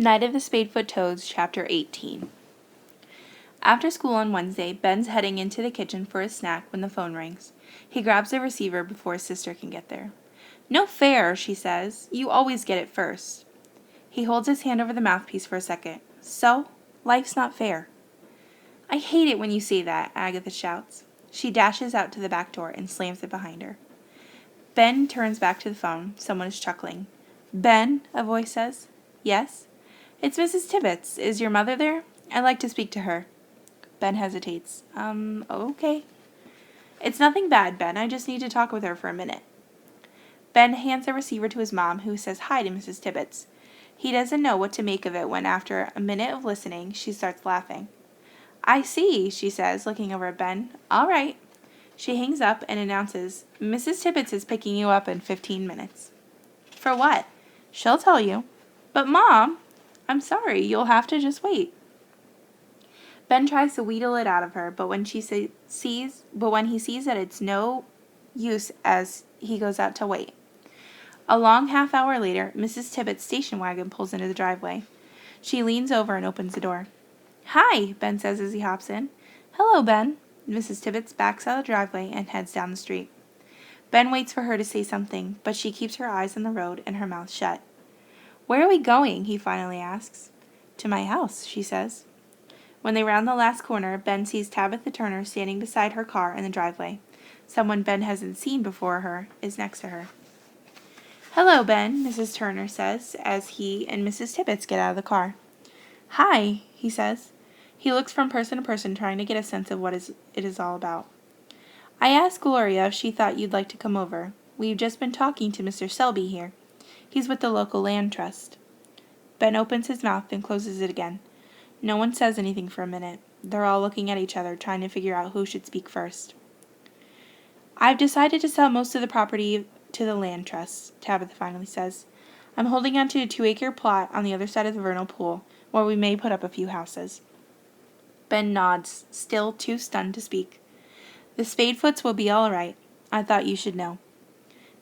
Night of the Spadefoot Toads, Chapter 18. After school on Wednesday, Ben's heading into the kitchen for a snack when the phone rings. He grabs the receiver before his sister can get there. "No fair," she says. "You always get it first." He holds his hand over the mouthpiece for a second. "So? Life's not fair." "I hate it when you say that," Agatha shouts. She dashes out to the back door and slams it behind her. Ben turns back to the phone. Someone is chuckling. "Ben," a voice says. "Yes?" "It's Mrs. Tibbets. Is your mother there? I'd like to speak to her." Ben hesitates. Okay. "It's nothing bad, Ben. I just need to talk with her for a minute." Ben hands the receiver to his mom, who says hi to Mrs. Tibbets. He doesn't know what to make of it when, after a minute of listening, she starts laughing. "I see," she says, looking over at Ben. "All right." She hangs up and announces, "Mrs. Tibbets is picking you up in 15 minutes. "For what?" "She'll tell you." "But, Mom—" "I'm sorry, you'll have to just wait." Ben tries to wheedle it out of her, but when he sees that it's no use, as he goes out to wait. A long half-hour later, Mrs. Tibbets' station wagon pulls into the driveway. She leans over and opens the door. "Hi," Ben says as he hops in. "Hello, Ben." Mrs. Tibbets backs out of the driveway and heads down the street. Ben waits for her to say something, but she keeps her eyes on the road and her mouth shut. "Where are we going?" he finally asks. "To my house," she says. When they round the last corner, Ben sees Tabitha Turner standing beside her car in the driveway. Someone Ben hasn't seen before her is next to her. "Hello, Ben," Mrs. Turner says as he and Mrs. Tibbets get out of the car. "Hi," he says. He looks from person to person, trying to get a sense of what it is all about. "I asked Gloria if she thought you'd like to come over. We've just been talking to Mr. Selby here. He's with the local land trust." Ben opens his mouth and closes it again. No one says anything for a minute. They're all looking at each other, trying to figure out who should speak first. "I've decided to sell most of the property to the land trust," Tabitha finally says. "I'm holding on to a 2-acre plot on the other side of the vernal pool, where we may put up a few houses." Ben nods, still too stunned to speak. "The Spadefoots will be all right. I thought you should know."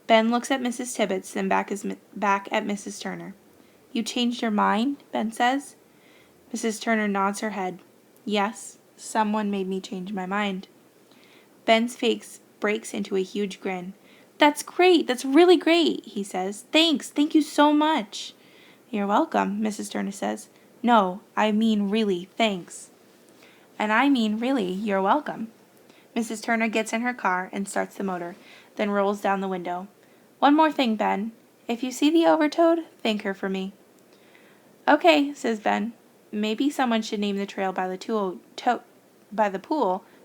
Ben looks at Mrs. Tibbets, then back at Mrs. Turner. "You changed your mind?" Ben says. Mrs. Turner nods her head. "Yes, someone made me change my mind." Ben's face breaks into a huge grin. "That's great! That's really great!" he says. "Thanks! Thank you so much!" "You're welcome," Mrs. Turner says. "No, I mean really, thanks." "And I mean really, you're welcome." Mrs. Turner gets in her car and starts the motor, then rolls down the window. "One more thing, Ben. If you see the Overtoad, thank her for me." "Okay," says Ben. "Maybe someone should name the trail by the pool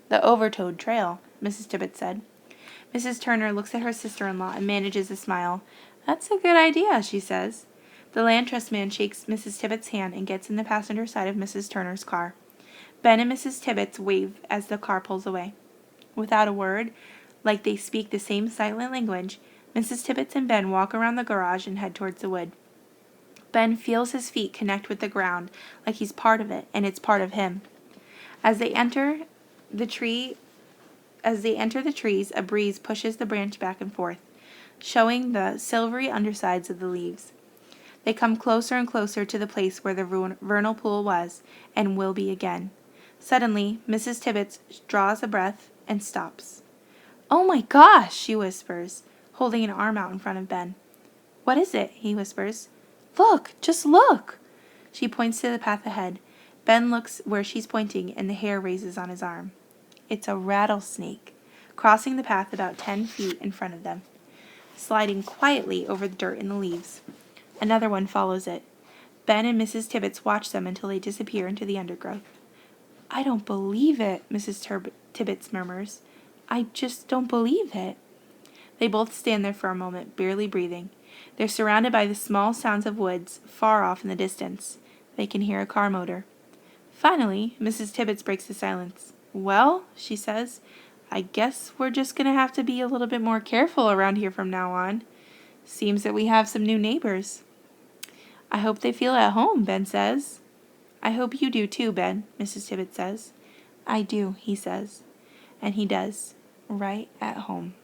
the Overtoad Trail," Mrs. Tibbets said. Mrs. Turner looks at her sister-in-law and manages a smile. "That's a good idea," she says. The land trust man shakes Mrs. Tibbets' hand and gets in the passenger side of Mrs. Turner's car. Ben and Mrs. Tibbets wave as the car pulls away. Without a word, like they speak the same silent language, Mrs. Tibbets and Ben walk around the garage and head towards the wood. Ben feels his feet connect with the ground like he's part of it and it's part of him. As they enter the trees, a breeze pushes the branch back and forth, showing the silvery undersides of the leaves. They come closer and closer to the place where the vernal pool was and will be again. Suddenly, Mrs. Tibbets draws a breath and stops. "Oh my gosh!" she whispers, holding an arm out in front of Ben. "What is it?" he whispers. "Look! Just look!" She points to the path ahead. Ben looks where she's pointing and the hair raises on his arm. It's a rattlesnake, crossing the path about 10 feet in front of them, sliding quietly over the dirt and the leaves. Another one follows it. Ben and Mrs. Tibbets watch them until they disappear into the undergrowth. "I don't believe it," Mrs. Tibbets murmurs. "I just don't believe it." They both stand there for a moment, barely breathing. They're surrounded by the small sounds of woods, far off in the distance. They can hear a car motor. Finally, Mrs. Tibbets breaks the silence. "Well," she says, "I guess we're just going to have to be a little bit more careful around here from now on. Seems that we have some new neighbors." "I hope they feel at home," Ben says. "I hope you do too, Ben," Mrs. Tibbets says. "I do," he says. And he does, right at home.